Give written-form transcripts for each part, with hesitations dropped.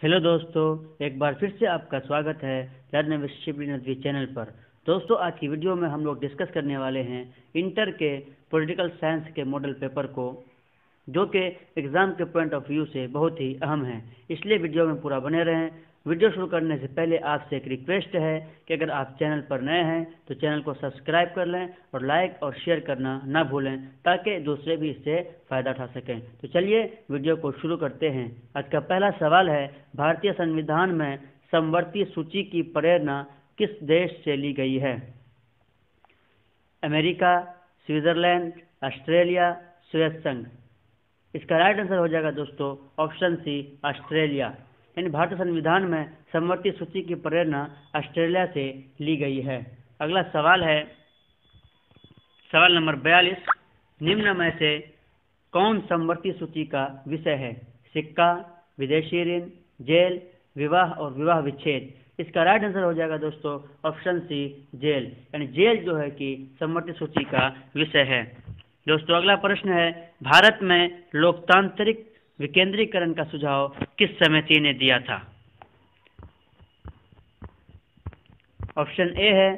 Hello दोस्तों, एक बार फिर से आपका स्वागत है learn with Shibli Nadvi channel पर। दोस्तों, आज की वीडियो में हम लोग डिस्कस करने वाले हैं इंटर के पॉलिटिकल साइंस के मॉडल पेपर को, जो कि एग्ज़ाम के पॉइंट ऑफ व्यू से बहुत ही अहम है। इसलिए वीडियो में पूरा बने रहें। वीडियो शुरू करने से पहले आपसे एक रिक्वेस्ट है कि अगर आप चैनल पर नए हैं तो चैनल को सब्सक्राइब कर लें और लाइक और शेयर करना ना भूलें, ताकि दूसरे भी इससे फ़ायदा उठा सकें। तो चलिए वीडियो को शुरू करते हैं। आज का पहला सवाल है, भारतीय संविधान में समवर्ती सूची की प्रेरणा किस देश से ली गई है? अमेरिका, स्विट्जरलैंड, ऑस्ट्रेलिया, स्विस संघ। इसका राइट आंसर हो जाएगा दोस्तों ऑप्शन सी, ऑस्ट्रेलिया। यानी भारतीय संविधान में समवर्ती सूची की प्रेरणा ऑस्ट्रेलिया से ली गई है। अगला सवाल है सवाल नंबर 42। निम्न में से कौन समवर्ती सूची का विषय है? सिक्का, विदेशी ऋण, जेल, विवाह और विवाह विच्छेद। इसका राइट आंसर हो जाएगा दोस्तों ऑप्शन सी, जेल। यानी जेल जो है कि समवर्ती सूची का विषय है। दोस्तों, अगला प्रश्न है, भारत में लोकतांत्रिक विकेंद्रीकरण का सुझाव किस समिति ने दिया था? ऑप्शन ए है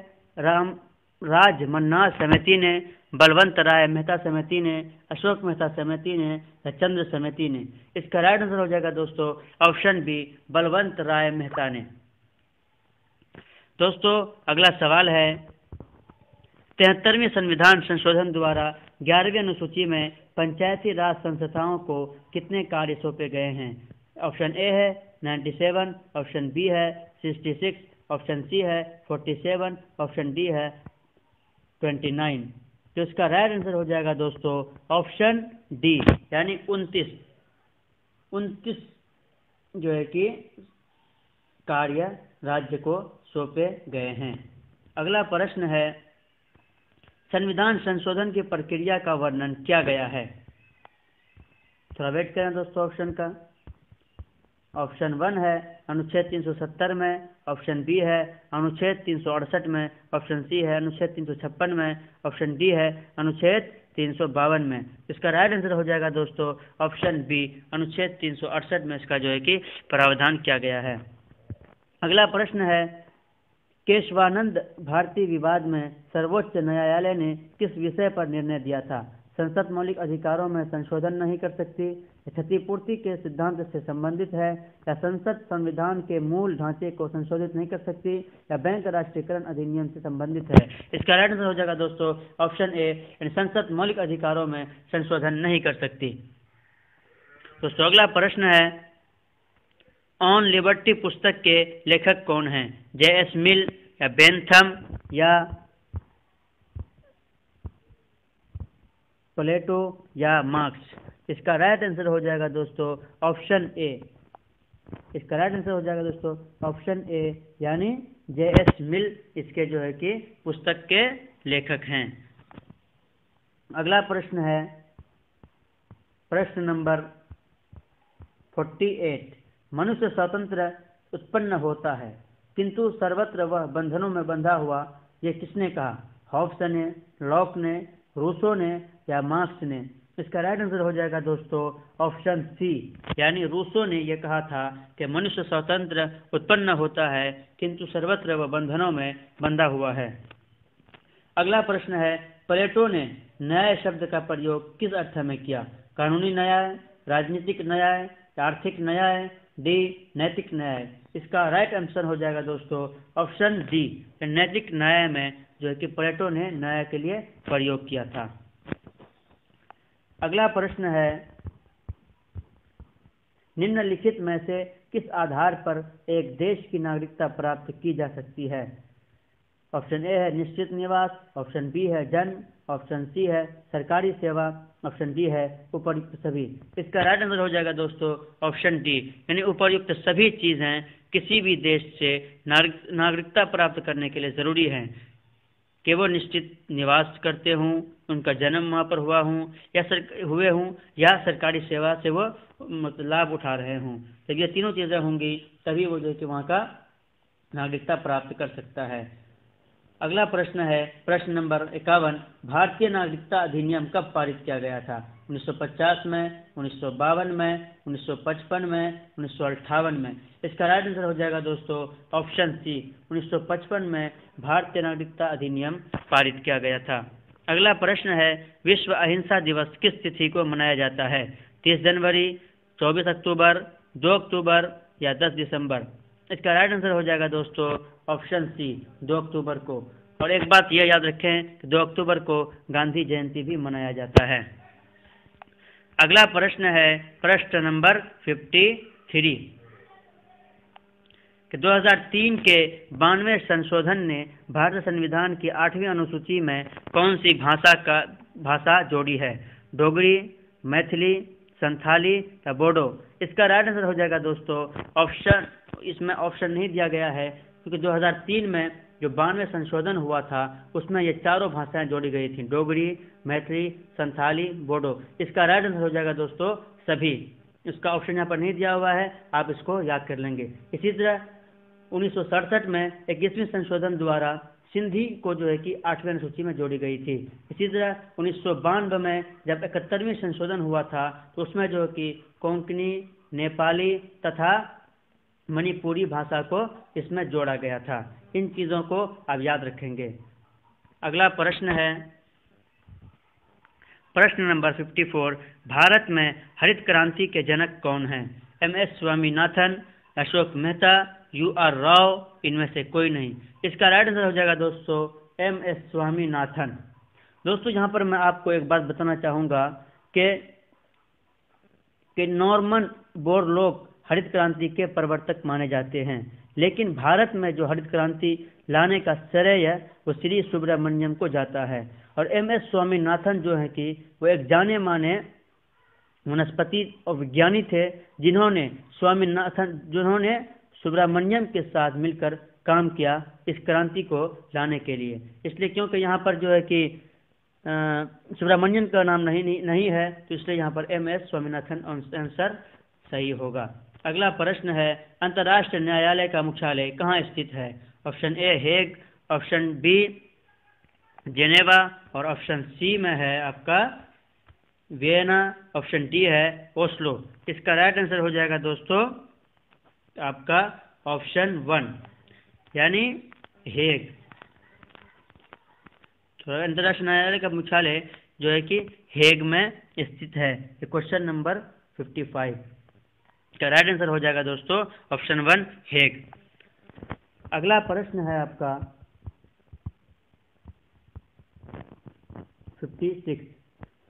राज मन्नार समिति ने, बलवंत राय मेहता समिति ने, अशोक मेहता समिति ने या चंद्र समिति ने। इसका राइट आंसर हो जाएगा दोस्तों ऑप्शन बी, बलवंत राय मेहता ने। दोस्तों, अगला सवाल है, 73वें संविधान संशोधन द्वारा 11वीं अनुसूची में पंचायती राज संस्थाओं को कितने कार्य सौंपे गए हैं? ऑप्शन ए है 97, ऑप्शन बी है 66, ऑप्शन सी है 47, ऑप्शन डी है 29। तो इसका राइट आंसर हो जाएगा दोस्तों ऑप्शन डी, यानी 29 जो है कि कार्य राज्य को सौंपे गए हैं। अगला प्रश्न है, संविधान संशोधन की प्रक्रिया का वर्णन किया गया है? थोड़ा वेट करें दोस्तों ऑप्शन का। ऑप्शन 1 है अनुच्छेद 370 में, ऑप्शन बी है अनुच्छेद 368 में, ऑप्शन सी है अनुच्छेद 356 में, ऑप्शन डी है अनुच्छेद 352 में। इसका राइट आंसर हो जाएगा दोस्तों ऑप्शन बी, अनुच्छेद 368 में इसका जो है कि प्रावधान किया गया है। अगला प्रश्न है, केशवानंद भारती विवाद में सर्वोच्च न्यायालय ने किस विषय पर निर्णय दिया था? संसद मौलिक अधिकारों में संशोधन नहीं कर सकती, क्षतिपूर्ति के सिद्धांत से संबंधित है, या संसद संविधान के मूल ढांचे को संशोधित नहीं कर सकती, या बैंक राष्ट्रीयकरण अधिनियम से संबंधित है। इसका राइट आंसर हो जाएगा दोस्तों ऑप्शन ए, यानी संसद मौलिक अधिकारों में संशोधन नहीं कर सकती। दोस्तों, अगला प्रश्न है, ऑन लिबर्टी पुस्तक के लेखक कौन हैं? J.S. मिल या बेंथम या प्लेटो या मार्क्स। इसका राइट आंसर हो जाएगा दोस्तों ऑप्शन ए। इसका राइट आंसर हो जाएगा दोस्तों ऑप्शन ए, यानी J.S. मिल इसके जो है कि पुस्तक के लेखक हैं। अगला प्रश्न है प्रश्न नंबर 48। मनुष्य स्वतंत्र उत्पन्न होता है किंतु सर्वत्र वह बंधनों में बंधा हुआ, ये किसने कहा? हॉब्स ने, लॉक ने, रूसो ने या मार्क्स ने। इसका राइट आंसर हो जाएगा दोस्तों ऑप्शन सी, यानी रूसो ने यह कहा था कि मनुष्य स्वतंत्र उत्पन्न होता है किंतु सर्वत्र वह बंधनों में बंधा हुआ है। अगला प्रश्न है, प्लेटो ने न्याय शब्द का प्रयोग किस अर्थ में किया? कानूनी न्याय, राजनीतिक न्याय, आर्थिक न्याय, डी नैतिक न्याय। इसका राइट आंसर हो जाएगा दोस्तों ऑप्शन डी, नैतिक न्याय में जो है कि प्लेटो ने न्याय के लिए प्रयोग किया था। अगला प्रश्न है, निम्नलिखित में से किस आधार पर एक देश की नागरिकता प्राप्त की जा सकती है? ऑप्शन ए है निश्चित निवास, ऑप्शन बी है जन्म, ऑप्शन सी है सरकारी सेवा, ऑप्शन डी है उपर्युक्त सभी। इसका राइट आंसर हो जाएगा दोस्तों ऑप्शन डी, यानी उपर्युक्त सभी चीजें किसी भी देश से नागरिकता प्राप्त करने के लिए जरूरी है कि वो निश्चित निवास करते हों, उनका जन्म वहाँ पर हुआ हूँ या सरकारी सेवा से वो लाभ उठा रहे हों। तो ये तीनों चीजें होंगी तभी वो जो कि वहाँ का नागरिकता प्राप्त कर सकता है। अगला प्रश्न है प्रश्न नंबर 51, भारतीय नागरिकता अधिनियम कब पारित किया गया था? 1950 में, 1952 में, 1955 में, 1958 में। इसका राइट आंसर हो जाएगा दोस्तों ऑप्शन सी, 1955 में भारतीय नागरिकता अधिनियम पारित किया गया था। अगला प्रश्न है विश्व अहिंसा दिवस किस तिथि को मनाया जाता है? 30 जनवरी, 24 अक्टूबर, 2 अक्टूबर या 10 दिसंबर। इसका राइट आंसर हो जाएगा दोस्तों ऑप्शन सी, 2 अक्टूबर को। और एक बात यह याद रखें कि 2 अक्टूबर को गांधी जयंती भी मनाया जाता है। अगला प्रश्न है प्रश्न नंबर 53 कि 2003 के 92वें संशोधन ने भारत संविधान की 8वीं अनुसूची में कौन सी भाषा जोड़ी है? डोगरी, मैथिली, संथाली या बोडो। इसका राइट आंसर हो जाएगा दोस्तों ऑप्शन, इसमें ऑप्शन नहीं दिया गया है क्योंकि 2003 में जो 92वें संशोधन हुआ था उसमें ये चारों भाषाएं जोड़ी गई थी, डोगरी, मैथिली, संथाली, बोडो। इसका राइट आंसर हो जाएगा दोस्तों सभी। इसका ऑप्शन यहाँ पर नहीं दिया हुआ है, आप इसको याद कर लेंगे। इसी तरह 1967 में 21वें संशोधन द्वारा सिंधी को जो है कि 8वीं अनुसूची में जोड़ी गई थी। इसी तरह 1992 में जब 71वें संशोधन हुआ था तो उसमें जो है कि कोंकणी, नेपाली तथा मणिपुरी भाषा को इसमें जोड़ा गया था। इन चीज़ों को आप याद रखेंगे। अगला प्रश्न है प्रश्न नंबर 54, भारत में हरित क्रांति के जनक कौन हैं? MS स्वामीनाथन, अशोक मेहता, UR राव, इनमें से कोई नहीं। इसका राइट आंसर हो जाएगा दोस्तों MS स्वामीनाथन। दोस्तों यहाँ पर मैं आपको एक बात बताना चाहूँगा कि नॉर्मन बोरलॉग हरित क्रांति के प्रवर्तक माने जाते हैं, लेकिन भारत में जो हरित क्रांति लाने का श्रेय वो श्री सुब्रमण्यम को जाता है। और MS स्वामीनाथन जो है कि वो एक जाने माने वनस्पति और विज्ञानी थे जिन्होंने सुब्रमण्यम के साथ मिलकर काम किया इस क्रांति को लाने के लिए। इसलिए क्योंकि यहाँ पर जो है कि सुब्रमण्यम का नाम नहीं है तो इसलिए यहाँ पर MS स्वामीनाथन आंसर सही होगा। अगला प्रश्न है अंतर्राष्ट्रीय न्यायालय का मुख्यालय कहाँ स्थित है? Option A Hague, option B Geneva और ऑप्शन सी में है आपका वियना, ऑप्शन डी है ओस्लो। इसका राइट आंसर हो जाएगा दोस्तों आपका ऑप्शन 1 यानी हेग। तो अंतर्राष्ट्रीय न्यायालय का मुख्यालय जो है कि हेग में स्थित है। क्वेश्चन नंबर 55 का राइट आंसर हो जाएगा दोस्तों ऑप्शन 1 हेग। अगला प्रश्न है आपका 56,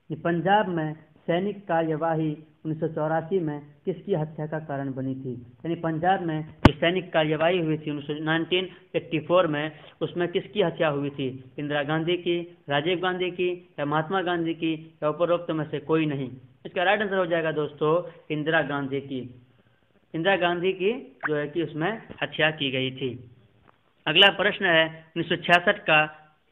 पंजाब में सैनिक कार्यवाही 1984 में किसकी हत्या का कारण बनी थी? यानी पंजाब में जो सैनिक कार्यवाही हुई थी 1984 में, उसमें किसकी हत्या हुई थी? इंदिरा गांधी की, राजीव गांधी की या महात्मा गांधी की या उपरोक्त में से कोई नहीं। इसका राइट आंसर हो जाएगा दोस्तों इंदिरा गांधी की। इंदिरा गांधी की जो है कि उसमें हत्या की गई थी। अगला प्रश्न है 1966 का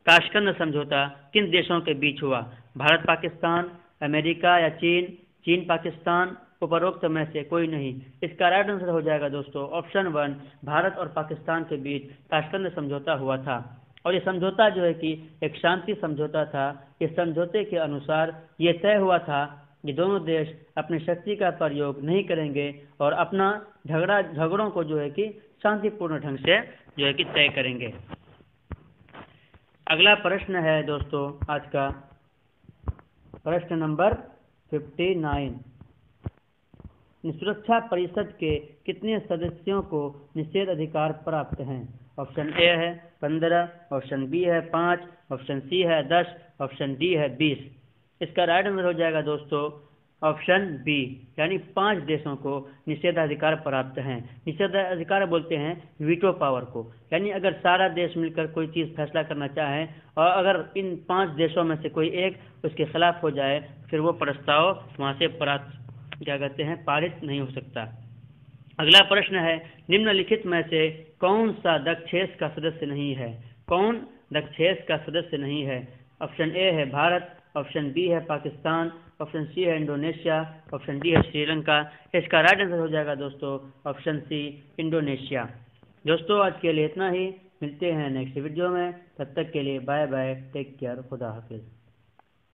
ताशकंद समझौता किन देशों के बीच हुआ? भारत पाकिस्तान, अमेरिका या चीन, चीन पाकिस्तान, उपरोक्त में से कोई नहीं। इसका राइट आंसर हो जाएगा दोस्तों ऑप्शन 1 भारत और पाकिस्तान के बीच ताशकंद समझौता हुआ था। और ये समझौता जो है कि एक शांति समझौता था। इस समझौते के अनुसार ये तय हुआ था कि दोनों देश अपनी शक्ति का प्रयोग नहीं करेंगे और अपना झगड़ों को जो है कि शांतिपूर्ण ढंग से जो है कि तय करेंगे। अगला प्रश्न है दोस्तों आज का प्रश्न नंबर 59, सुरक्षा परिषद के कितने सदस्यों को निषेध अधिकार प्राप्त हैं? ऑप्शन ए है 15, ऑप्शन बी है 5, ऑप्शन सी है 10, ऑप्शन डी है 20। इसका राइट आंसर हो जाएगा दोस्तों ऑप्शन बी यानी 5 देशों को निषेधाधिकार प्राप्त हैं। निषेधाधिकार बोलते हैं वीटो पावर को, यानी अगर सारा देश मिलकर कोई चीज़ फैसला करना चाहे और अगर इन 5 देशों में से कोई एक उसके खिलाफ हो जाए फिर वो प्रस्ताव वहाँ से पारित नहीं हो सकता। अगला प्रश्न है निम्नलिखित में से कौन सा दक्षेस का सदस्य नहीं है? कौन दक्षेस का सदस्य नहीं है? ऑप्शन ए है भारत, ऑप्शन बी है पाकिस्तान, ऑप्शन सी है इंडोनेशिया, ऑप्शन डी है श्रीलंका। इसका राइट आंसर हो जाएगा दोस्तों ऑप्शन सी इंडोनेशिया। दोस्तों आज के लिए इतना ही। मिलते हैं नेक्स्ट वीडियो में। तब तक के लिए बाय बाय, टेक केयर, खुदा हाफिज़।